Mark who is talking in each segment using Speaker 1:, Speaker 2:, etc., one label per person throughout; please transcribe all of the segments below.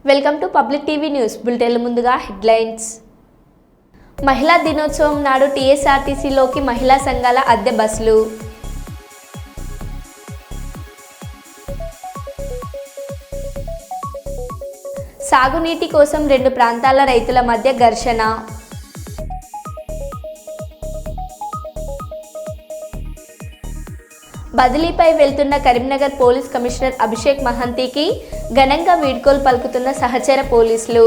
Speaker 1: Welcome to public TV news bulletin. ముందుగా headlines. మహిళా దినోత్సవం నాడు టీఎస్ఆర్టీసీలోకి మహిళా సంఘాల అద్దె బస్సులు. సాగునీటి కోసం రెండు ప్రాంతాల రైతుల మధ్య ఘర్షణ. బదిలీపై వెళ్తున్న కరీంనగర్ పోలీస్ కమిషనర్ అభిషేక్ మహంతికి ఘనంగా వీడ్కోలు పలుకుతున్న సహచర పోలీసులు.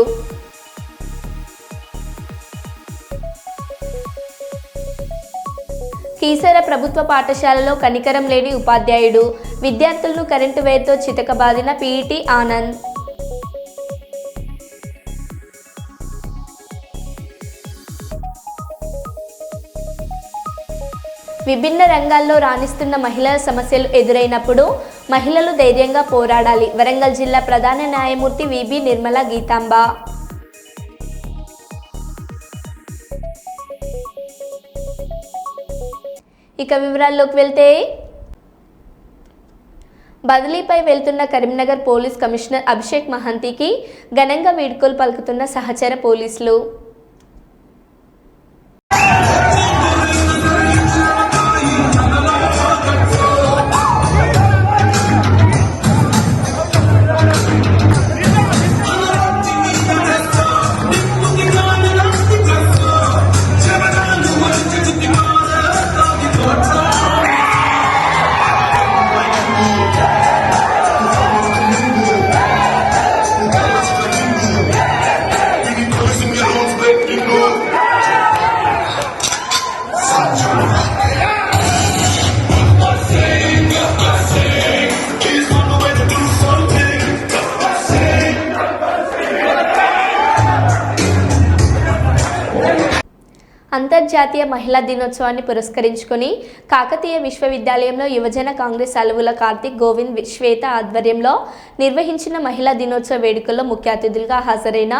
Speaker 1: కీసర ప్రభుత్వ పాఠశాలలో కనికరం లేని ఉపాధ్యాయుడు, విద్యార్థులను కరెంటు వైర్తో చితకబాదిన పీఈటీ ఆనంద్. విభిన్న రంగాల్లో రాణిస్తున్న మహిళల సమస్యలు ఎదురైనప్పుడు మహిళలు ధైర్యంగా పోరాడాలి. వరంగల్ జిల్లా ప్రధాన న్యాయమూర్తి విబి నిర్మల గీతాంబ. ఇక వివరాల్లోకి వెళ్తే, బదిలీపై వెళ్తున్న కరీంనగర్ పోలీస్ కమిషనర్ అభిషేక్ మహంతికి ఘనంగా వీడ్కోలు పలుకుతున్న సహచర పోలీసులు. అంతర్జాతీయ మహిళా దినోత్సవాన్ని పురస్కరించుకొని కాకతీయ విశ్వవిద్యాలయంలో యువజన కాంగ్రెస్ అలువుల కార్తిక్ గోవింద్ శ్వేత ఆధ్వర్యంలో నిర్వహించిన మహిళా దినోత్సవ వేడుకల్లో ముఖ్య అతిథులుగా హాజరైన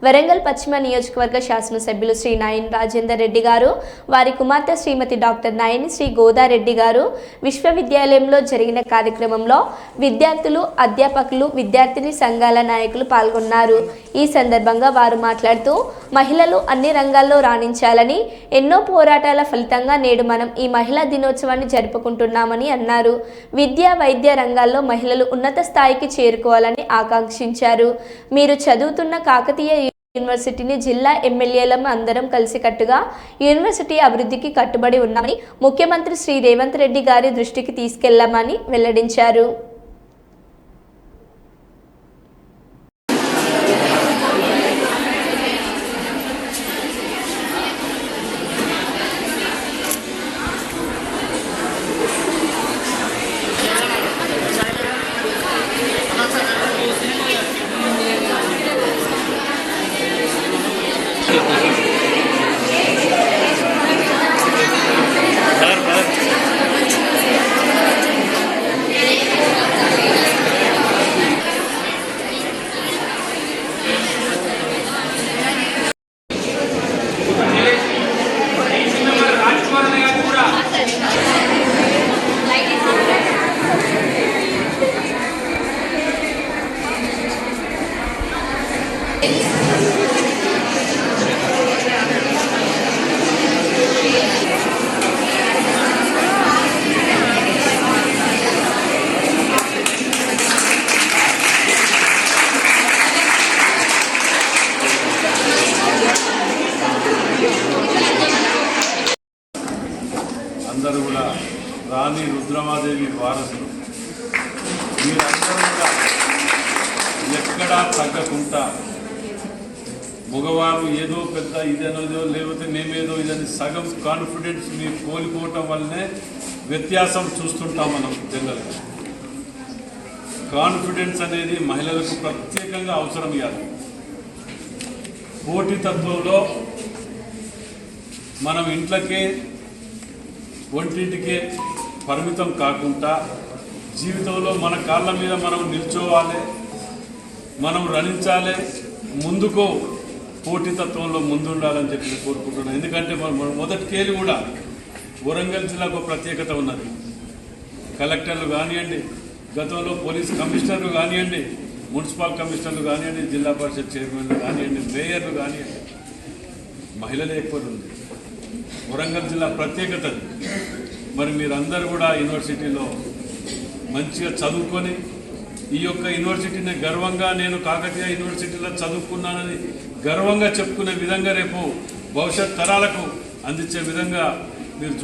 Speaker 1: వరంగల్ పశ్చిమ నియోజకవర్గ శాసనసభ్యులు శ్రీ నాయని రాజేందర్ రెడ్డి గారు, వారి కుమార్తె శ్రీమతి డాక్టర్ నాయని శ్రీ గోదారెడ్డి గారు విశ్వవిద్యాలయంలో జరిగిన కార్యక్రమంలో విద్యార్థులు, అధ్యాపకులు, విద్యార్థిని సంఘాల నాయకులు పాల్గొన్నారు. ఈ సందర్భంగా వారు మాట్లాడుతూ మహిళలు అన్ని రంగాల్లో రాణించాలని, ఎన్నో పోరాటాల ఫలితంగా నేడు మనం ఈ మహిళా దినోత్సవాన్ని జరుపుకుంటున్నామని అన్నారు. విద్య, వైద్య రంగాల్లో మహిళలు ఉన్నత స్థాయికి చేరుకోవాలని ఆకాంక్షించారు. మీరు చదువుతున్న కాకతీయ యూనివర్సిటీని జిల్లా ఎమ్మెల్యేలం అందరం కలిసికట్టుగా యూనివర్సిటీ అభివృద్ధికి కట్టుబడి ఉన్నామని ముఖ్యమంత్రి శ్రీ రేవంత్ రెడ్డి గారి దృష్టికి తీసుకెళ్లామని వెల్లడించారు.
Speaker 2: అందరూ కూడా రాణి రుద్రమాదేవి వారసులు. మీరందరూ కూడా ఎక్కడా తగ్గకుండా మగవారు ఏదో పెద్ద ఇదేనో లేకపోతే మేమేదో ఇదని సగం కాన్ఫిడెన్స్ మీరు కోల్పోవటం వల్లనే వ్యత్యాసం చూస్తుంటాం మనం. జనరల్గా కాన్ఫిడెన్స్ అనేది మహిళలకు ప్రత్యేకంగా అవసరం. ఇవ్వాలి పోటీతత్వంలో మనం ఇంట్లోకే ఒంటింటికే పరిమితం కాకుండా జీవితంలో మన కాళ్ళ మీద మనం నిల్చోవాలి, మనం రణించాలి, ముందుకు పోటీతత్వంలో ముందుండాలని చెప్పి కోరుకుంటున్నాను. ఎందుకంటే మొదటికేళ్ళు కూడా వరంగల్ జిల్లాకు ప్రత్యేకత ఉన్నది. కలెక్టర్లు కానివ్వండి, గతంలో పోలీస్ కమిషనర్లు కానివ్వండి, మున్సిపల్ కమిషనర్లు కానివ్వండి, జిల్లా పరిషత్ చైర్మన్లు కానివ్వండి, మేయర్లు కానివ్వండి, మహిళలే ఎక్కువ ఉంది. వరంగల్ జిల్లా ప్రత్యేకత. మరి మీరందరూ కూడా యూనివర్సిటీలో మంచిగా చదువుకొని ఈ యొక్క యూనివర్సిటీని గర్వంగా నేను కాకతీయ యూనివర్సిటీలో చదువుకున్నానని గర్వంగా చెప్పుకునే విధంగా రేపు భవిష్యత్ తరాలకు అందించే విధంగా మీరు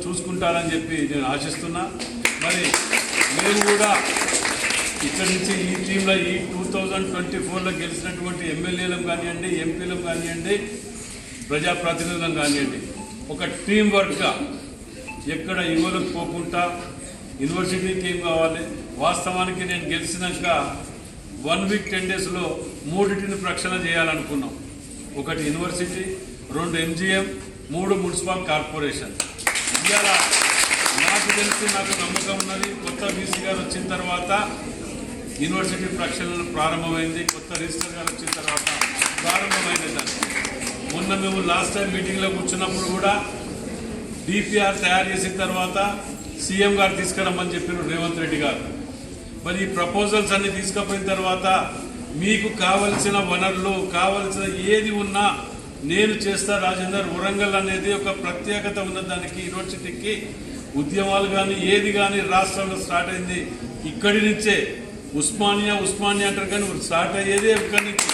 Speaker 2: చూసుకుంటారని చెప్పి నేను ఆశిస్తున్నా. మరి మేము కూడా ఇక్కడి నుంచి ఈ టీంలో ఈ 2024లో గెలిచినటువంటి ఎమ్మెల్యేలం కానివ్వండి, ఎంపీలం కానివ్వండి, ప్రజాప్రతినిధులం కానివ్వండి, ఒక టీం వర్క్గా ఎక్కడ ఇవ్వలకు పోకుండా యూనివర్సిటీకి ఏం కావాలి. వాస్తవానికి నేను గెలిచినాక 1 వీక్ 10 డేస్లో 3 ప్రక్షాళన చేయాలనుకున్నాం. 1 యూనివర్సిటీ, 2 MGM, 3 మున్సిపల్ కార్పొరేషన్. ఇవాళ నాకు తెలిసి నాకు నమ్మకం ఉన్నది, కొత్త వీసీ గారు వచ్చిన తర్వాత యూనివర్సిటీ ప్రక్షాళన ప్రారంభమైంది. కొత్త రిజిస్టర్ గారు వచ్చిన తర్వాత ప్రారంభమైంది. దాన్ని మొన్న మేము లాస్ట్ టైం మీటింగ్లో కూర్చున్నప్పుడు కూడా డిపిఆర్ తయారు చేసిన తర్వాత సీఎం గారు తీసుకురమ్మని చెప్పిన రేవంత్ రెడ్డి గారు. మరి ఈ ప్రపోజల్స్ అన్ని తీసుకుపోయిన తర్వాత మీకు కావలసిన వనరులు కావలసిన ఏది ఉన్నా నేను చేస్తా రాజేందర్. వరంగల్ అనేది ఒక ప్రత్యేకత ఉన్న దానికి యూనివర్సిటీకి ఉద్యమాలు కానీ ఏది కానీ రాష్ట్రంలో స్టార్ట్ అయింది ఇక్కడి నుంచే. ఉస్మానియా అంటారు కానీ స్టార్ట్ అయ్యేదే ఇక్కడి నుంచి.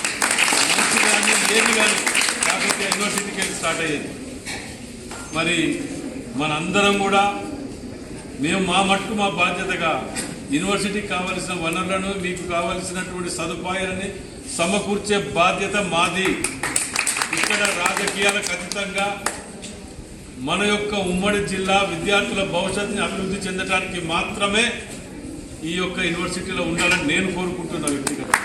Speaker 2: మంచి కానీ ఏది కానీ కాకపోతే యూనివర్సిటీకి వెళ్ళి స్టార్ట్ అయ్యేది. మరి మనందరం కూడా మేము మా మట్టుకు మా బాధ్యతగా యూనివర్సిటీకి కావలసిన వనరులను మీకు కావలసినటువంటి సదుపాయాలని సమకూర్చే బాధ్యత మాది. ఇక్కడ రాజకీయాలకు అతీతంగా మన యొక్క ఉమ్మడి జిల్లా విద్యార్థుల భవిష్యత్తుని అభివృద్ధి చెందడానికి మాత్రమే ఈ యొక్క యూనివర్సిటీలో ఉండాలని నేను కోరుకుంటున్నా వ్యక్తిగతంగా.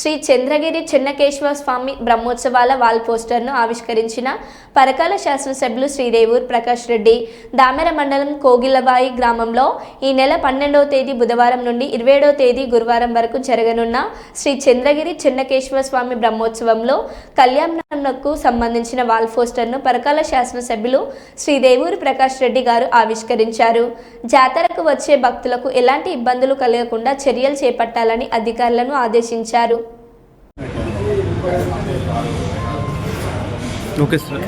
Speaker 1: శ్రీ చంద్రగిరి చెన్నకేశవ స్వామి బ్రహ్మోత్సవాల వాల్ పోస్టర్ను ఆవిష్కరించిన పరకాల శాసనసభ్యులు శ్రీ రేవూరు ప్రకాష్ రెడ్డి దామెర మండలం కోగిలబాయి గ్రామంలో ఈ నెల 12వ తేదీ బుధవారం నుండి 27వ తేదీ గురువారం వరకు జరగనున్న శ్రీ చంద్రగిరి చెన్నకేశవ స్వామి బ్రహ్మోత్సవంలో కళ్యాణంకు సంబంధించిన వాల్ పోస్టర్ను పరకాల శాసనసభ్యులు శ్రీ రేవూరు ప్రకాష్ రెడ్డి గారు ఆవిష్కరించారు. జాతరకు వచ్చే భక్తులకు ఎలాంటి ఇబ్బందులు కలగకుండా చర్యలు చేపట్టాలని అధికారులను ఆదేశించారు.
Speaker 3: Okay sir.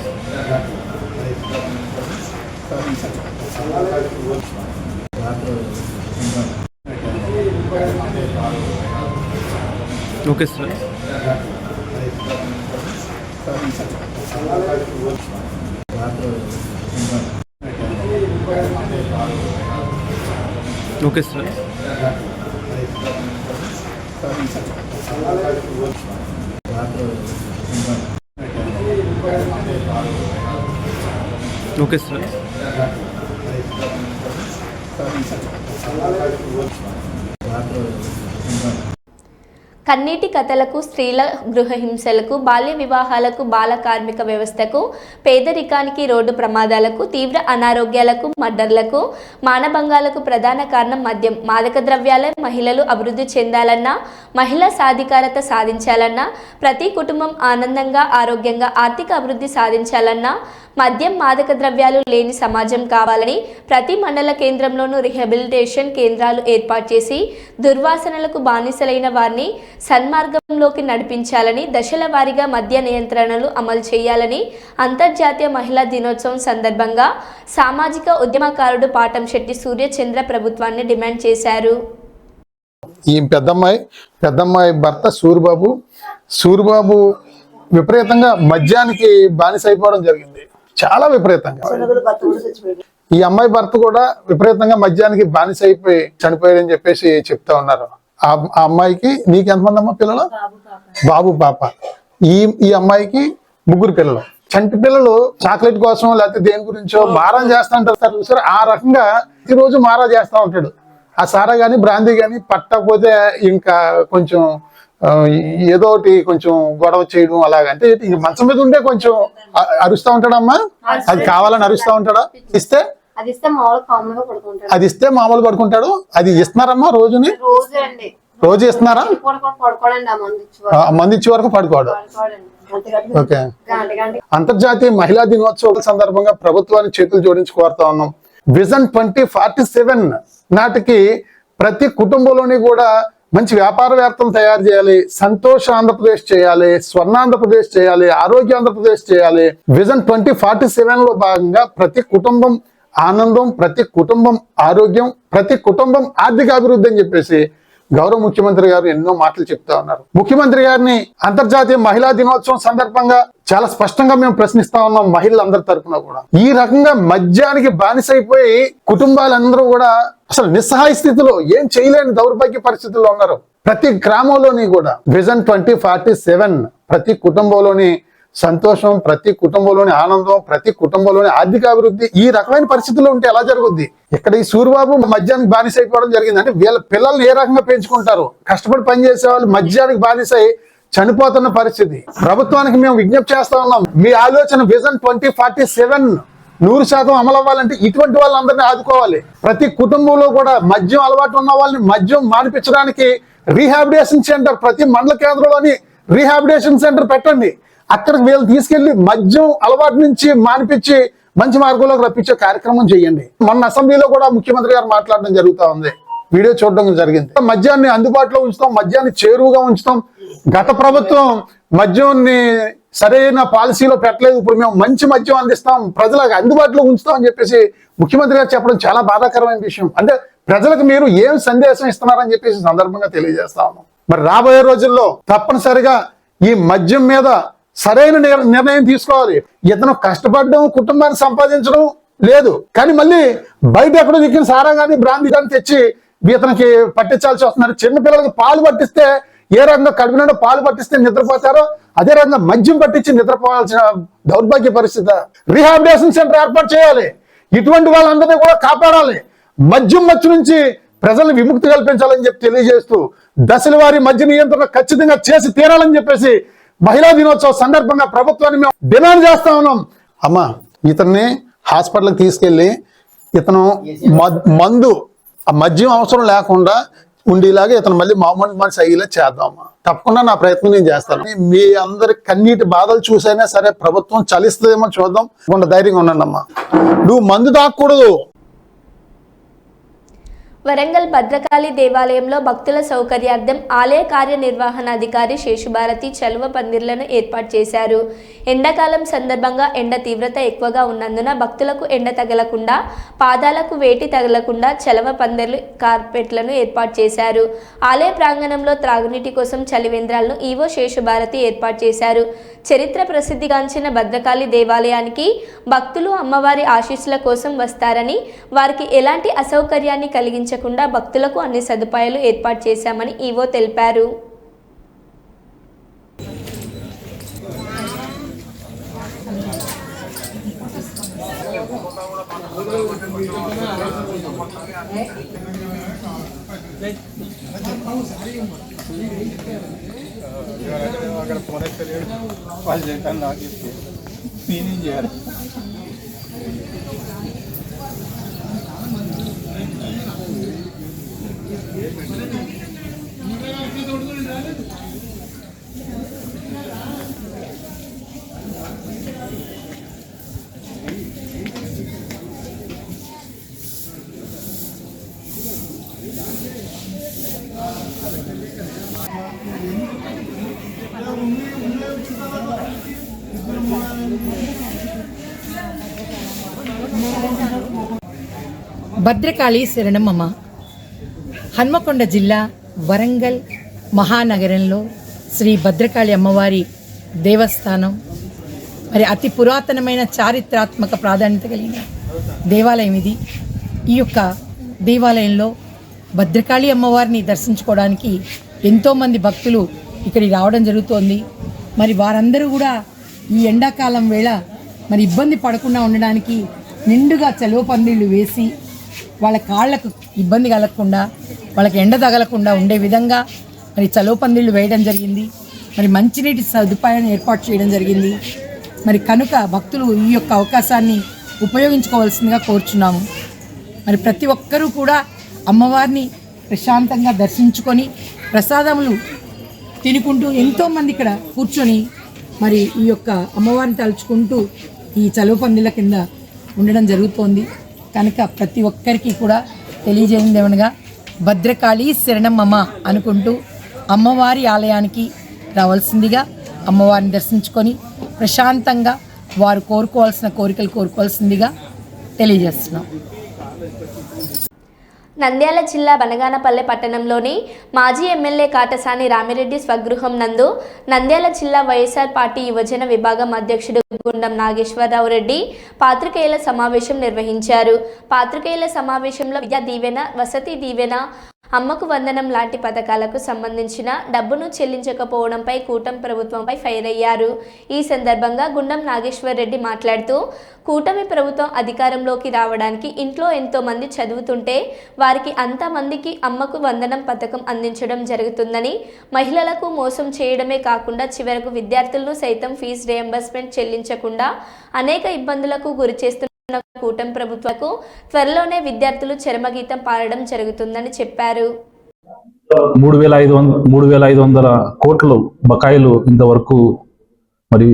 Speaker 3: Okay sir. Okay sir. Okay sir.
Speaker 1: కన్నీటి కథలకు, స్త్రీల గృహహింసలకు, బాల్య వివాహాలకు, బాల కార్మిక వ్యవస్థకు, పేదరికానికి, రోడ్డు ప్రమాదాలకు, తీవ్ర అనారోగ్యాలకు, మర్డర్లకు, మానభంగాలకు ప్రధాన కారణం మద్యం, మాదక ద్రవ్యాలే. మహిళలు అభివృద్ధి చెందాలన్నా, మహిళా సాధికారత సాధించాలన్నా, ప్రతి కుటుంబం ఆనందంగా, ఆరోగ్యంగా, ఆర్థిక అభివృద్ధి సాధించాలన్నా మద్యం, మాదక ద్రవ్యాలు లేని సమాజం కావాలని ప్రతి మండల కేంద్రంలోనూ రిహాబిలిటేషన్ కేంద్రాలు ఏర్పాటు చేసి దుర్వాసనలకు బానిసలైన వారిని సన్మార్గంలోకి నడిపించాలని, దశల వారీగా మద్య నియంత్రణలు అమలు చేయాలని అంతర్జాతీయ మహిళా దినోత్సవం సందర్భంగా సామాజిక ఉద్యమకారుడు పాటంశెట్టి సూర్యచంద్ర ప్రభుత్వాన్ని డిమాండ్ చేశారు.
Speaker 4: ఈ పెద్దమ్మాయి భర్త సూరిబాబు విపరీతంగా మద్యానికి బానిస అయిపోవడం జరిగింది. చాలా విపరీతంగా. ఈ అమ్మాయి భర్త కూడా విపరీతంగా మద్యానికి బానిస అయిపోయి చనిపోయారని చెప్పేసి చెప్తా ఉన్నారు. ఆ అమ్మాయికి నీకు ఎంతమంది అమ్మ పిల్లలు? బాబు పాప. ఈ అమ్మాయికి 3 పిల్లలు. చంటి పిల్లలు చాక్లెట్ కోసం లేకపోతే దేని గురించో మారం చేస్తా ఉంటారు సార్. ఆ రకంగా ప్రతిరోజు మారా చేస్తా ఉంటాడు. ఆ సారా గాని బ్రాందీ గాని పట్టకపోతే ఇంకా కొంచెం ఏదో ఒకటి కొంచెం గొడవ చేయడం అలాగంటే మంచం మీద ఉండే కొంచెం అరుస్తా ఉంటాడమ్మా. అది కావాలని అరుస్తా ఉంటాడా? అది ఇస్తే మామూలు పడుకుంటాడు. అది ఇస్తున్నారమ్మా రోజుని? రోజు ఇస్తున్నారా? మందు ఇచ్చే వరకు పడుకోవడం. ఓకే. అంతర్జాతీయ మహిళా దినోత్సవం సందర్భంగా ప్రభుత్వాన్ని చేతులు జోడించి కోరుతా ఉన్నాం. విజన్ 2047 నాటికి ప్రతి కుటుంబంలోని కూడా మంచి వ్యాపారవేత్తలు తయారు చేయాలి, సంతోష ఆంధ్రప్రదేశ్ చేయాలి, స్వర్ణాంధ్రప్రదేశ్ చేయాలి, ఆరోగ్య ఆంధ్రప్రదేశ్ చేయాలి. విజన్ 2047 లో భాగంగా ప్రతి కుటుంబం ఆనందం, ప్రతి కుటుంబం ఆరోగ్యం, ప్రతి కుటుంబం ఆర్థిక అభివృద్ధి అని చెప్పేసి గౌరవ ముఖ్యమంత్రి గారు ఎన్నో మాటలు చెప్తా ఉన్నారు. ముఖ్యమంత్రి గారిని అంతర్జాతీయ మహిళా దినోత్సవం సందర్భంగా చాలా స్పష్టంగా మేము ప్రశ్నిస్తా ఉన్నాం. మహిళలందరి తరఫున కూడా ఈ రకంగా మద్యానికి బానిసైపోయి కుటుంబాలందరూ కూడా అసలు నిస్సహాయ స్థితిలో ఏం చేయలేని దౌర్భాగ్య పరిస్థితుల్లో ఉన్నారు. ప్రతి గ్రామంలోని కూడా విజన్ 2047 ప్రతి కుటుంబంలోని సంతోషం, ప్రతి కుటుంబంలోని ఆనందం, ప్రతి కుటుంబంలోని ఆర్థిక అభివృద్ధి ఈ రకమైన పరిస్థితుల్లో ఉంటే ఎలా జరుగుద్ది? ఇక్కడ ఈ సూరిబాబు మద్యానికి బానిస అయిపోవడం జరిగింది. అంటే వీళ్ళ పిల్లల్ని ఏ రకంగా పెంచుకుంటారు? కష్టపడి పనిచేసే వాళ్ళు మద్యానికి బానిసై చనిపోతున్న పరిస్థితి. ప్రభుత్వానికి మేము విజ్ఞప్తి చేస్తా ఉన్నాం, మీ ఆలోచన విజన్ 2047 100% అమలు అవ్వాలంటే ఇటువంటి వాళ్ళందరినీ ఆదుకోవాలి. ప్రతి కుటుంబంలో కూడా మద్యం అలవాటు ఉన్న వాళ్ళని మద్యం మానిపించడానికి రీహాబిలిటేషన్ సెంటర్, ప్రతి మండల కేంద్రంలోని రీహాబిలిటేషన్ సెంటర్ పెట్టండి. అక్కడికి వీళ్ళు తీసుకెళ్లి మద్యం అలవాటు నుంచి మానిపించి మంచి మార్గంలోకి రప్పించే కార్యక్రమం చేయండి. మొన్న అసెంబ్లీలో కూడా ముఖ్యమంత్రి గారు మాట్లాడడం జరుగుతూ ఉంది, వీడియో చూడడం జరిగింది. మద్యాన్ని అందుబాటులో ఉంచుతాం, మద్యాన్ని చేరువుగా ఉంచుతాం. గత ప్రభుత్వం మద్యాన్ని సరైన పాలసీలో పెట్టలేదు, ఇప్పుడు మేము మంచి మద్యం అందిస్తాం, ప్రజలకు అందుబాటులో ఉంచుతాం అని చెప్పేసి ముఖ్యమంత్రి గారు చెప్పడం చాలా బాధాకరమైన విషయం. అంటే ప్రజలకు మీరు ఏం సందేశం ఇస్తున్నారని చెప్పేసి సందర్భంగా తెలియజేస్తా ఉన్నాం. మరి రాబోయే రోజుల్లో తప్పనిసరిగా ఈ మద్యం మీద సరైన నిర్ణయం తీసుకోవాలి. ఇతను కష్టపడడం, కుటుంబాన్ని సంపాదించడం లేదు, కానీ మళ్ళీ బయట ఎక్కడో దిక్కిన సారా కానీ బ్రాంతి కానీ తెచ్చి ఇతనికి పట్టించాల్సి వస్తున్నారు. చిన్నపిల్లలకి పాలు పట్టిస్తే ఏ రకంగా కడుపునో పాలు పట్టిస్తే నిద్రపోతారో అదే రకంగా మద్యం పట్టించి నిద్రపోవాల్సిన దౌర్భాగ్య పరిస్థితి. రీహాబిలిటేషన్ సెంటర్ ఏర్పాటు చేయాలి, ఇటువంటి వాళ్ళందరినీ కూడా కాపాడాలి. మద్యం మచ్చు నుంచి ప్రజలను విముక్తి కల్పించాలని చెప్పి తెలియజేస్తూ దశల వారి మద్య నియంత్రణ ఖచ్చితంగా చేసి తీరాలని చెప్పేసి మహిళా దినోత్సవం సందర్భంగా ప్రభుత్వాన్ని మేము డిమాండ్ చేస్తా ఉన్నాం. అమ్మా, ఇతన్ని హాస్పిటల్కి తీసుకెళ్లి ఇతను మందు ఆ మద్యం అవసరం లేకుండా ఉండేలాగా ఇతను మళ్ళీ మామూలు మనిషి అయ్యేలా చేద్దామా. తప్పకుండా నా ప్రయత్నం నేను చేస్తాను. మీ అందరి కన్నీటి బాధలు చూసైనా సరే ప్రభుత్వం చలిస్తుందేమో చూద్దాం. ధైర్యంగా ఉండండి అమ్మా, నువ్వు మందు తాగకూడదు.
Speaker 1: వరంగల్ భద్రకాళి దేవాలయంలో భక్తుల సౌకర్యార్థం ఆలయ కార్యనిర్వహణాధికారి శేషుభారతి చలువ పందిర్లను ఏర్పాటు చేశారు. ఎండాకాలం సందర్భంగా ఎండ తీవ్రత ఎక్కువగా ఉన్నందున భక్తులకు ఎండ తగలకుండా, పాదాలకు వేటి తగలకుండా చలవ పందిర్లు, కార్పెట్లను ఏర్పాటు చేశారు. ఆలయ ప్రాంగణంలో త్రాగునీటి కోసం చలివేంద్రాలను ఈవో శేషుభారతి ఏర్పాటు చేశారు. చరిత్ర ప్రసిద్ధిగాంచిన భద్రకాళి దేవాలయానికి భక్తులు అమ్మవారి ఆశీస్సుల కోసం వస్తారని, వారికి ఎలాంటి అసౌకర్యాన్ని కలిగించకుండా భక్తులకు అన్ని సదుపాయాలు ఏర్పాటు చేశామని ఈవో తెలిపారు.
Speaker 3: భద్రకాళి శరణమమ్మ. హన్మకొండ జిల్లా వరంగల్ మహానగరంలో శ్రీ భద్రకాళి అమ్మవారి దేవస్థానం మరి అతి పురాతనమైన చారిత్రాత్మక ప్రాధాన్యత కలిగిన దేవాలయం ఇది. ఈ యొక్క దేవాలయంలో భద్రకాళి అమ్మవారిని దర్శించుకోవడానికి ఎంతోమంది భక్తులు ఇక్కడికి రావడం జరుగుతోంది. మరి వారందరూ కూడా ఈ ఎండాకాలం వేళ మరి ఇబ్బంది పడకుండా ఉండడానికి నిండుగా చలువ పందిళ్ళు వేసి వాళ్ళ కాళ్ళకు ఇబ్బంది కలగకుండా, వాళ్ళకి ఎండ తగలకుండా ఉండే విధంగా మరి చలువ పందిళ్ళు వేయడం జరిగింది. మరి మంచినీటి సదుపాయాన్ని ఏర్పాటు చేయడం జరిగింది. మరి కనుక భక్తులు ఈ యొక్క అవకాశాన్ని ఉపయోగించుకోవాల్సిందిగా కోరుచున్నాము. మరి ప్రతి ఒక్కరూ కూడా అమ్మవారిని ప్రశాంతంగా దర్శించుకొని ప్రసాదములు తినుకుంటూ ఎంతోమంది ఇక్కడ కూర్చొని మరి ఈ యొక్క అమ్మవారిని తలుచుకుంటూ ఈ చలువ పందిళ్ళ కింద ఉండడం జరుగుతోంది. కనుక ప్రతి ఒక్కరికి కూడా తెలియజేయండి ఏమనగా భద్రకాళి శరణమమ్మ అనుకుంటూ అమ్మవారి ఆలయానికి రావాల్సిందిగా, అమ్మవారిని దర్శించుకొని ప్రశాంతంగా వారు కోరుకోవాల్సిన కోరికలు కోరుకోవాల్సిందిగా తెలియజేస్తున్నాం.
Speaker 1: నంద్యాల జిల్లా బనగానపల్లె పట్టణంలోని మాజీ ఎమ్మెల్యే కాటసాని రామిరెడ్డి స్వగృహం నందు నంద్యాల జిల్లా వైఎస్ఆర్ పార్టీ యువజన విభాగం అధ్యక్షుడు గుండం నాగేశ్వరరావు రెడ్డి పాత్రికేయుల సమావేశం నిర్వహించారు. పాత్రికేయుల సమావేశంలో విద్యా దీవెన, వసతి దీవెన, అమ్మకు వందనం లాంటి పథకాలకు సంబంధించిన డబ్బును చెల్లించకపోవడంపై కూటమి ప్రభుత్వంపై ఫైర్ అయ్యారు. ఈ సందర్భంగా గుండం నాగేశ్వర్ రెడ్డి మాట్లాడుతూ, కూటమి ప్రభుత్వం అధికారంలోకి రావడానికి ఇంట్లో ఎంతో మంది చదువుతుంటే వారికి అంతమందికి అమ్మకు వందనం పథకం అందించడం జరుగుతుందని, మహిళలకు మోసం చేయడమే కాకుండా చివరకు విద్యార్థులను సైతం ఫీజు రియంబర్స్మెంట్ చెల్లించకుండా అనేక ఇబ్బందులకు గురి చేస్తున్న కూటమి ప్రభుత్వకు త్వరలోనే విద్యార్థులు చరమగీతం పాడడం జరుగుతుందని చెప్పారు.
Speaker 5: 3,500 కోట్లు బకాయిలు ఇంతవరకు మరి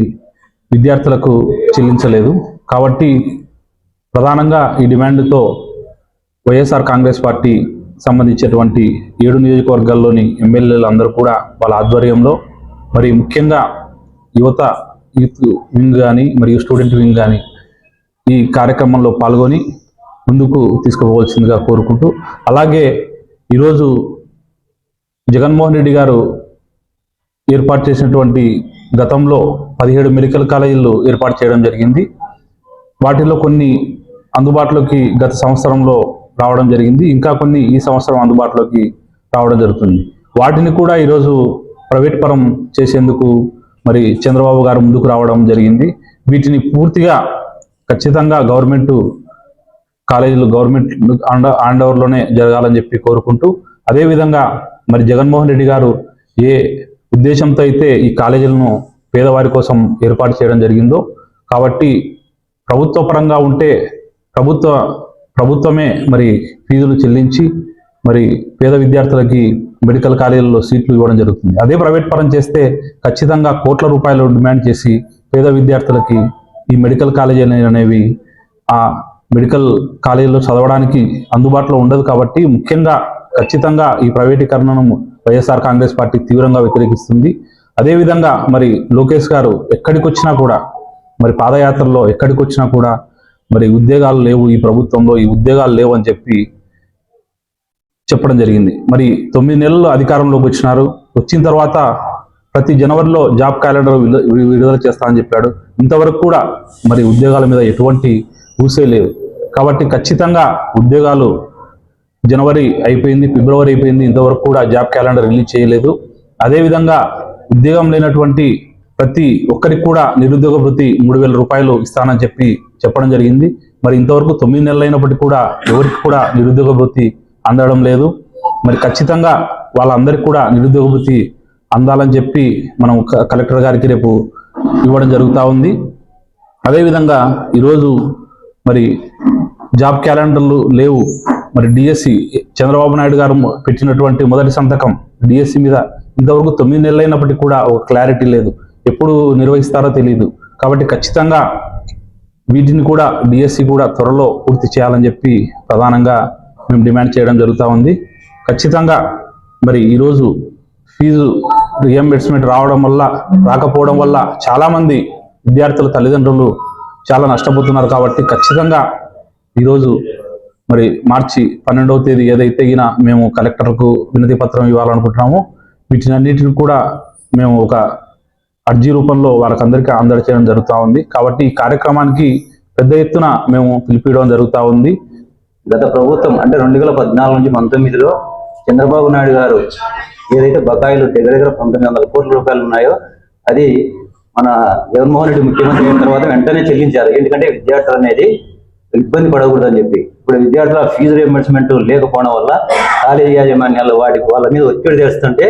Speaker 5: విద్యార్థులకు చెల్లించలేదు. కాబట్టి ప్రధానంగా ఈ డిమాండ్తో వైఎస్ఆర్ కాంగ్రెస్ పార్టీ సంబంధించినటువంటి 7 నియోజకవర్గాల్లోని ఎమ్మెల్యేలు అందరూ కూడా వాళ్ళ ఆధ్వర్యంలో మరి ముఖ్యంగా యూత్ వింగ్ కానీ మరియు స్టూడెంట్ వింగ్ కానీ ఈ కార్యక్రమంలో పాల్గొని ముందుకు తీసుకుపోవాల్సిందిగా కోరుకుంటూ, అలాగే ఈరోజు జగన్మోహన్ రెడ్డి గారు ఏర్పాటు చేసినటువంటి గతంలో 17 మెడికల్ కాలేజీలు ఏర్పాటు చేయడం జరిగింది. వాటిలో కొన్ని అందుబాటులోకి గత సంవత్సరంలో రావడం జరిగింది, ఇంకా కొన్ని ఈ సంవత్సరం అందుబాటులోకి రావడం జరుగుతుంది. వాటిని కూడా ఈరోజు ప్రైవేట్ పరం చేసేందుకు మరి చంద్రబాబు గారు ముందుకు రావడం జరిగింది. వీటిని పూర్తిగా ఖచ్చితంగా గవర్నమెంట్ కాలేజీలు గవర్నమెంట్ హ్యాండ్ ఓవర్లోనే జరగాలని చెప్పి కోరుకుంటూ, అదేవిధంగా మరి జగన్మోహన్ రెడ్డి గారు ఏ ఉద్దేశంతో అయితే ఈ కాలేజీలను పేదవారి కోసం ఏర్పాటు చేయడం జరిగిందో, కాబట్టి ప్రభుత్వ పరంగా ఉంటే ప్రభుత్వమే మరి ఫీజులు చెల్లించి మరి పేద విద్యార్థులకి మెడికల్ కాలేజీల్లో సీట్లు ఇవ్వడం జరుగుతుంది. అదే ప్రైవేట్ పరం చేస్తే ఖచ్చితంగా కోట్ల రూపాయలు డిమాండ్ చేసి పేద విద్యార్థులకి ఈ మెడికల్ కాలేజీలు అనేవి ఆ మెడికల్ కాలేజీలో చదవడానికి అందుబాటులో ఉండదు. కాబట్టి ముఖ్యంగా ఖచ్చితంగా ఈ ప్రైవేటీకరణను వైఎస్ఆర్ కాంగ్రెస్ పార్టీ తీవ్రంగా వ్యతిరేకిస్తుంది. అదేవిధంగా మరి లోకేష్ గారు ఎక్కడికి వచ్చినా కూడా మరి పాదయాత్రలో ఎక్కడికి వచ్చినా కూడా మరి ఉద్యోగాలు లేవు, ఈ ప్రభుత్వంలో ఈ ఉద్యోగాలు లేవు అని చెప్పడం జరిగింది. మరి 9 నెలలు అధికారంలోకి వచ్చిన తర్వాత ప్రతి జనవరిలో జాబ్ క్యాలెండర్ విడుదల చేస్తానని చెప్పాడు. ఇంతవరకు కూడా మరి ఉద్యోగాల మీద ఎటువంటి ఊసే లేదు. కాబట్టి ఖచ్చితంగా ఉద్యోగాలు జనవరి అయిపోయింది, ఫిబ్రవరి అయిపోయింది, ఇంతవరకు కూడా జాబ్ క్యాలెండర్ రిలీజ్ చేయలేదు. అదేవిధంగా ఉద్యోగం లేనటువంటి ప్రతి ఒక్కరికి కూడా నిరుద్యోగ భృతి 3,000 రూపాయలు ఇస్తానని చెప్పడం జరిగింది. మరి ఇంతవరకు 9 నెలలు అయినప్పటికీ కూడా ఎవరికి కూడా నిరుద్యోగ భృతి అందడం లేదు. మరి ఖచ్చితంగా వాళ్ళందరికీ కూడా నిరుద్యోగ భృతి అందాలని చెప్పి మనం కలెక్టర్ గారికి రేపు ఇవ్వడం జరుగుతూ ఉంది. అదేవిధంగా ఈరోజు మరి జాబ్ క్యాలెండర్లు లేవు. మరి డిఎస్సి చంద్రబాబు నాయుడు గారు పెట్టినటువంటి మొదటి సంతకం డిఎస్సి మీద ఇంతవరకు 9 నెలలు అయినప్పటికీ కూడా ఒక క్లారిటీ లేదు, ఎప్పుడు నిర్వహిస్తారో తెలియదు. కాబట్టి ఖచ్చితంగా వీటిని కూడా డిఎస్సి కూడా త్వరలో పూర్తి చేయాలని చెప్పి ప్రధానంగా మేము డిమాండ్ చేయడం జరుగుతూ ఉంది. ఖచ్చితంగా మరి ఈరోజు ఫీజు రియంబర్స్మెంట్ రాకపోవడం వల్ల చాలామంది విద్యార్థుల తల్లిదండ్రులు చాలా నష్టపోతున్నారు. కాబట్టి ఖచ్చితంగా ఈరోజు మరి మార్చి 12వ తేదీ ఏదైతే మేము కలెక్టర్కు వినతి పత్రం ఇవ్వాలనుకుంటున్నామో వీటినన్నిటిని కూడా మేము ఒక అర్జీ రూపంలో వాళ్ళకందరికీ అందజేయడం జరుగుతూ ఉంది. కాబట్టి ఈ కార్యక్రమానికి పెద్ద ఎత్తున మేము పిలిపియడం జరుగుతూ ఉంది.
Speaker 6: గత ప్రభుత్వం అంటే 2014 నుంచి 19లో చంద్రబాబు నాయుడు గారు ఏదైతే బకాయిలు దగ్గర 1900 కోట్ల రూపాయలు ఉన్నాయో అది మన జగన్మోహన్ రెడ్డి ముఖ్యమంత్రి అయిన తర్వాత వెంటనే చెల్లించారు. ఎందుకంటే విద్యార్థులు అనేది ఇబ్బంది పడకూడదని చెప్పి. ఇప్పుడు విద్యార్థుల ఫీజు రియంబర్స్మెంట్ లేకపోవడం వల్ల కాలేజీ యాజమాన్యాలు వాళ్ళ మీద ఒత్తిడి తెస్తుంటే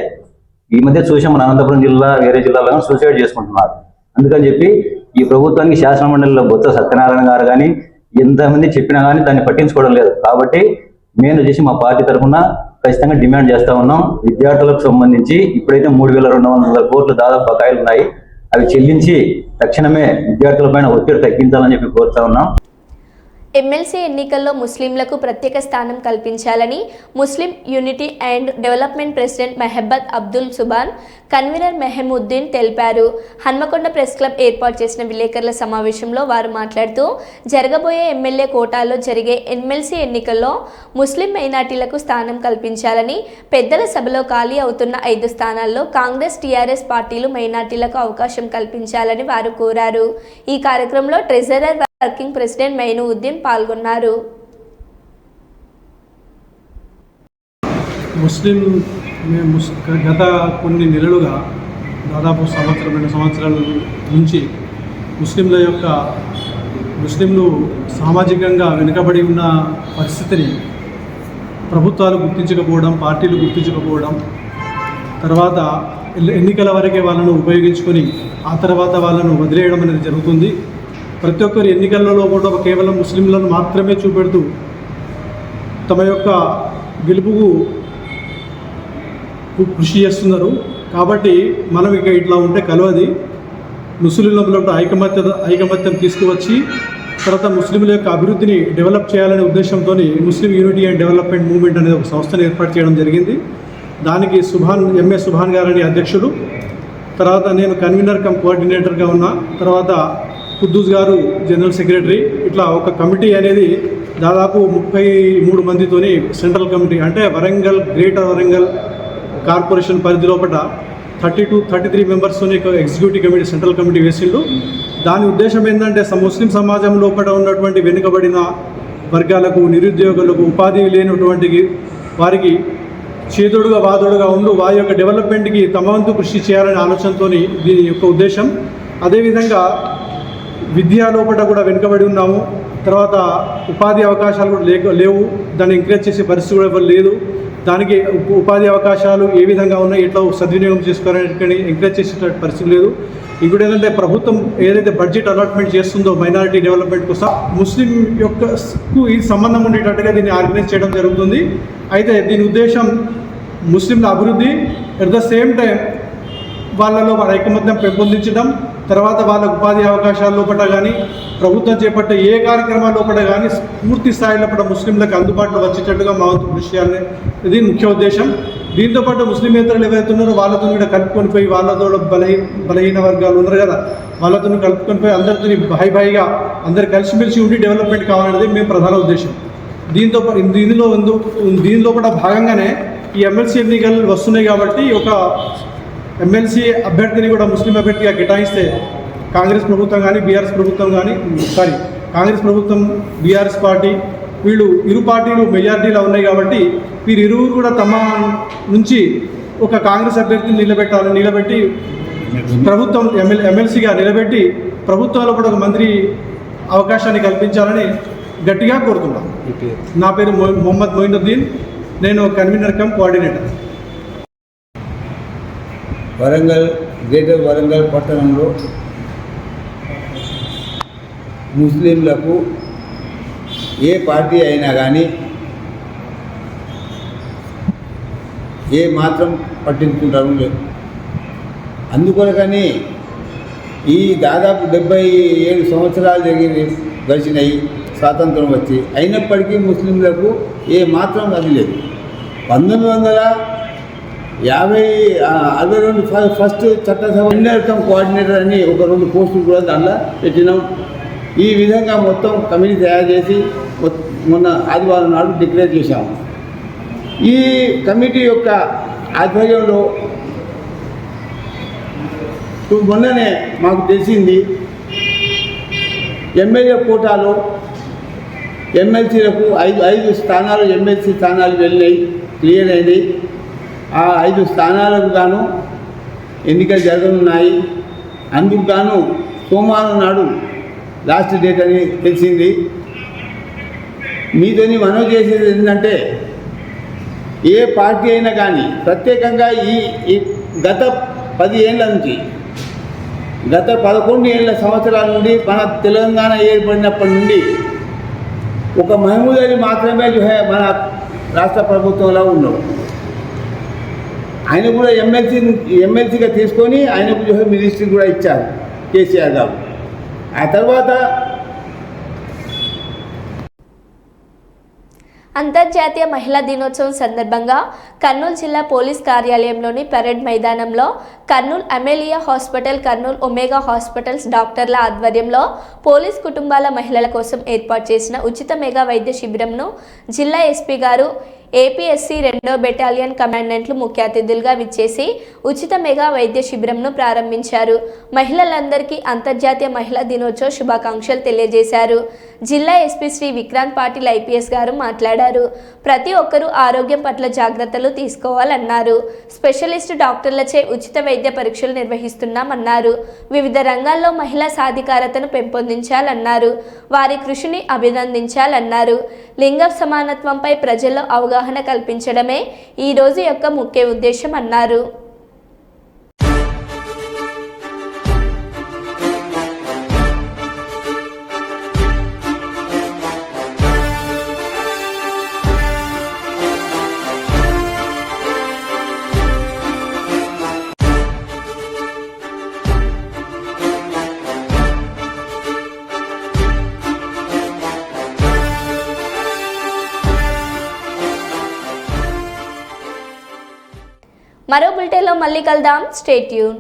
Speaker 6: ఈ మధ్య చూసాం మన అనంతపురం జిల్లా వేరే జిల్లాలో సూసైడ్ చేసుకుంటున్నారు. అందుకని చెప్పి ఈ ప్రభుత్వానికి శాసనమండలిలో బొత్స సత్యనారాయణ గారు కానీ ఎంతమంది చెప్పినా కానీ దాన్ని పట్టించుకోవడం లేదు. కాబట్టి మేము చేసి మా పార్టీ తరఫున ఖచ్చితంగా డిమాండ్ చేస్తా ఉన్నాం. విద్యార్థులకు సంబంధించి ఇప్పుడైతే 3,200 కోట్లు దాదాపు బకాయిలు ఉన్నాయి, అవి చెల్లించి తక్షణమే విద్యార్థుల పైన ఒత్తిడి తగ్గించాలని చెప్పి కోరుతా ఉన్నాం.
Speaker 1: ఎమ్మెల్సీ ఎన్నికల్లో ముస్లింలకు ప్రత్యేక స్థానం కల్పించాలని Muslim unity and development president Mehabbat Abdul Subhan, convener Mehmooddin తెలిపారు. హన్మకొండ ప్రెస్ క్లబ్ ఏర్పాటు చేసిన విలేకరుల సమావేశంలో వారు మాట్లాడుతూ, జరగబోయే ఎమ్మెల్యే కోటాలో జరిగే ఎమ్మెల్సీ ఎన్నికల్లో ముస్లిం మైనార్టీలకు స్థానం కల్పించాలని, పెద్దల సభలో ఖాళీ అవుతున్న 5 స్థానాల్లో కాంగ్రెస్, టీఆర్ఎస్ పార్టీలు మైనార్టీలకు అవకాశం కల్పించాలని వారు కోరారు. ఈ కార్యక్రమంలో ట్రెజరర్ వర్కింగ్ ప్రెసిడెంట్ మెహమూద్దీన్ పాల్గొన్నారు.
Speaker 7: గత కొన్ని నెలలుగా దాదాపు 1-2 సంవత్సరాల నుంచి ముస్లింలు సామాజికంగా వెనుకబడి ఉన్న పరిస్థితిని ప్రభుత్వాలు గుర్తించకపోవడం, పార్టీలు గుర్తించకపోవడం, తర్వాత ఎన్నికల వరకే వాళ్ళను ఉపయోగించుకొని ఆ తర్వాత వాళ్ళను వదిలేయడం అనేది జరుగుతుంది. ప్రతి ఒక్కరు ఎన్నికలలో కూడా కేవలం ముస్లింలను మాత్రమే చూపెడుతూ తమ యొక్క గెలుపుకు కృషి చేస్తున్నారు. కాబట్టి మనం ఇక ఇట్లా ఉంటే కలవది. ముస్లింలలో ఐకమత్యం తీసుకువచ్చి తర్వాత ముస్లింల యొక్క అభివృద్ధిని డెవలప్ చేయాలనే ఉద్దేశంతో ముస్లిం యూనిటీ అండ్ డెవలప్మెంట్ మూవ్మెంట్ అనేది ఒక సంస్థను ఏర్పాటు చేయడం జరిగింది. దానికి ఎంఏ సుభాన్ గారని అధ్యక్షుడు, తర్వాత నేను కన్వీనర్ కమ్ కోఆర్డినేటర్గా ఉన్నా, తర్వాత కుద్దూస్ గారు జనరల్ సెక్రటరీ. ఇట్లా ఒక కమిటీ అనేది దాదాపు 33 మందితోని సెంట్రల్ కమిటీ, అంటే వరంగల్, గ్రేటర్ వరంగల్ కార్పొరేషన్ పరిధి లోపల 33 మెంబర్స్తోని ఎగ్జిక్యూటివ్ కమిటీ, సెంట్రల్ కమిటీ వేసిండు. దాని ఉద్దేశం ఏంటంటే ముస్లిం సమాజం లోపల ఉన్నటువంటి వెనుకబడిన వర్గాలకు, నిరుద్యోగులకు, ఉపాధి లేనటువంటి వారికి చేదోడుగా వాదోడుగా ఉండు వారి యొక్క డెవలప్మెంట్కి తమ వంతు కృషి చేయాలనే ఆలోచనతో దీని యొక్క ఉద్దేశం. అదేవిధంగా విద్యా లోపల కూడా వెనుకబడి ఉన్నాము. తర్వాత ఉపాధి అవకాశాలు కూడా లేవు. దాన్ని ఎంకరేజ్ చేసే పరిస్థితి కూడా ఎవరు లేదు. దానికి ఉపాధి అవకాశాలు ఏ విధంగా ఉన్నాయి, ఎట్లా సద్వినియోగం చేసుకోవాలని ఎంకరేజ్ చేసే పరిస్థితి లేదు. ఇంకోటి ఏంటంటే ప్రభుత్వం ఏదైతే బడ్జెట్ అలాట్మెంట్ చేస్తుందో మైనారిటీ డెవలప్మెంట్ కోసం ముస్లిం యొక్క ఈ సంబంధం ఉండేటట్టుగా దీన్ని ఆర్గనైజ్ చేయడం జరుగుతుంది. అయితే దీని ఉద్దేశం ముస్లింల అభివృద్ధి, అట్ ద సేమ్ టైం వాళ్ళలో ఐకమత్యం పెంపొందించడం, తర్వాత వాళ్ళ ఉపాధి అవకాశాల లోపల కానీ ప్రభుత్వం చేపట్టే ఏ కార్యక్రమాల లోపల కానీ పూర్తి స్థాయి లోపల ముస్లింలకు అందుబాటులో వచ్చేటట్టుగా మా వంతు కృషి చేయాలని ఇది ముఖ్య ఉద్దేశం. దీంతోపాటు ముస్లిమేతరులు ఎవరైతే ఉన్నారో వాళ్ళతో కూడా కలుపుకొని పోయి, వాళ్ళతో బలహీన వర్గాలు ఉన్నారు కదా, వాళ్ళతో కలుపుకొని పోయి అందరితో భాయిగా అందరు కలిసిమెలిసి ఉండి డెవలప్మెంట్ కావాలనేది మేము ప్రధాన ఉద్దేశం. దీనిలో కూడా భాగంగానే ఈ ఎమ్మెల్సీ ఎన్నికలు వస్తున్నాయి కాబట్టి ఒక ఎమ్మెల్సీ అభ్యర్థిని కూడా ముస్లిం అభ్యర్థిగా కేటాయిస్తే కాంగ్రెస్ ప్రభుత్వం కానీ కాంగ్రెస్ ప్రభుత్వం, బీఆర్ఎస్ పార్టీ, వీళ్ళు ఇరు పార్టీలు మెజారిటీలో ఉన్నాయి కాబట్టి వీరు ఇరువురు కూడా తమ నుంచి ఒక కాంగ్రెస్ అభ్యర్థిని నిలబెట్టి ప్రభుత్వం ఎమ్మెల్సీగా నిలబెట్టి ప్రభుత్వంలో కూడా ఒక మంత్రి అవకాశాన్ని కల్పించాలని గట్టిగా కోరుతున్నాను. నా పేరు మొహమ్మద్ మొయినుద్దీన్, నేను convener come coordinator.
Speaker 8: Warangal, greater Warangal పట్టణంలో ముస్లింలకు ఏ పార్టీ అయినా కానీ ఏ మాత్రం పట్టించుకుంటారు లేదు. అందుకొరకని ఈ దాదాపు 77 సంవత్సరాలు గడిచినాయి స్వాతంత్రం వచ్చి, అయినప్పటికీ ముస్లింలకు ఏ మాత్రం అది లేదు. 1962 ఫస్ట్ చట్టసభ కమ్ కోఆర్డినేటర్ అని ఒక 2 పోస్టులు కూడా దాంట్లో పెట్టినాం. ఈ విధంగా మొత్తం కమిటీ తయారు చేసి మొన్న ఆదివారం నాడు డిక్లేర్ చేశాము. ఈ కమిటీ యొక్క ఆధ్వర్యంలో మొన్ననే మాకు తెలిసింది ఎమ్మెల్యే కోటాలో ఎమ్మెల్సీలకు 5 స్థానాలు ఎమ్మెల్సీ స్థానాలు వెళ్ళినాయి, క్లియర్ అయినాయి. ఆ 5 స్థానాలకు గాను ఎన్నికలు జరగనున్నాయి. అందుకు గాను సోమవారం నాడు లాస్ట్ డేట్ అని తెలిసింది. మీతోని మనవి చేసేది ఏంటంటే ఏ పార్టీ అయినా కానీ ప్రత్యేకంగా ఈ గత 10 ఏళ్ళ నుంచి, గత 11 సంవత్సరాల నుండి మన తెలంగాణ ఏర్పడినప్పటి నుండి ఒక మహమూద్ అలీ మాత్రమే మన రాష్ట్ర ప్రభుత్వంలో ఉన్నాడు. ఆయన కూడా ఎమ్మెల్సీగా తీసుకొని ఆయనకు మినిస్ట్రీ కూడా ఇచ్చారు కేసీఆర్ గారు. ఆ తర్వాత
Speaker 1: అంతర్జాతీయ మహిళా దినోత్సవం సందర్భంగా కర్నూలు జిల్లా పోలీస్ కార్యాలయంలోని పరేడ్ మైదానంలో Kurnool Amelia hospital, Kurnool omega hospitals డాక్టర్ల ఆధ్వర్యంలో పోలీస్ కుటుంబాల మహిళల కోసం ఏర్పాటు చేసిన ఉచిత మెగా వైద్య శిబిరంను జిల్లా ఎస్పీ గారు, ఏపీఎస్సీ 2వ బెటాలియన్ కమాండెంట్లు ముఖ్య అతిథులుగా విచ్చేసి ఉచిత మెగా వైద్య శిబిరంను ప్రారంభించారు. మహిళలందరికీ అంతర్జాతీయ మహిళా దినోత్సవ శుభాకాంక్షలు తెలియజేశారు. జిల్లా ఎస్పీ శ్రీ విక్రాంత్ పాటిల్ ఐపీఎస్ గారు మాట్లాడారు. ప్రతి ఒక్కరూ ఆరోగ్యం పట్ల జాగ్రత్తలు తీసుకోవాలన్నారు. స్పెషలిస్ట్ డాక్టర్లచే ఉచిత వైద్య పరీక్షలు నిర్వహిస్తున్నామన్నారు. వివిధ రంగాల్లో మహిళా సాధికారతను పెంపొందించాలన్నారు. వారి కృషిని అభినందించాలన్నారు. లింగ సమానత్వంపై ప్రజల్లో అవగాహన కల్పించడమే ఈ రోజు యొక్క ముఖ్య ఉద్దేశం అన్నారు. మరో బులెటిన్లో మళ్ళీ కలుద్దాం. Stay tune.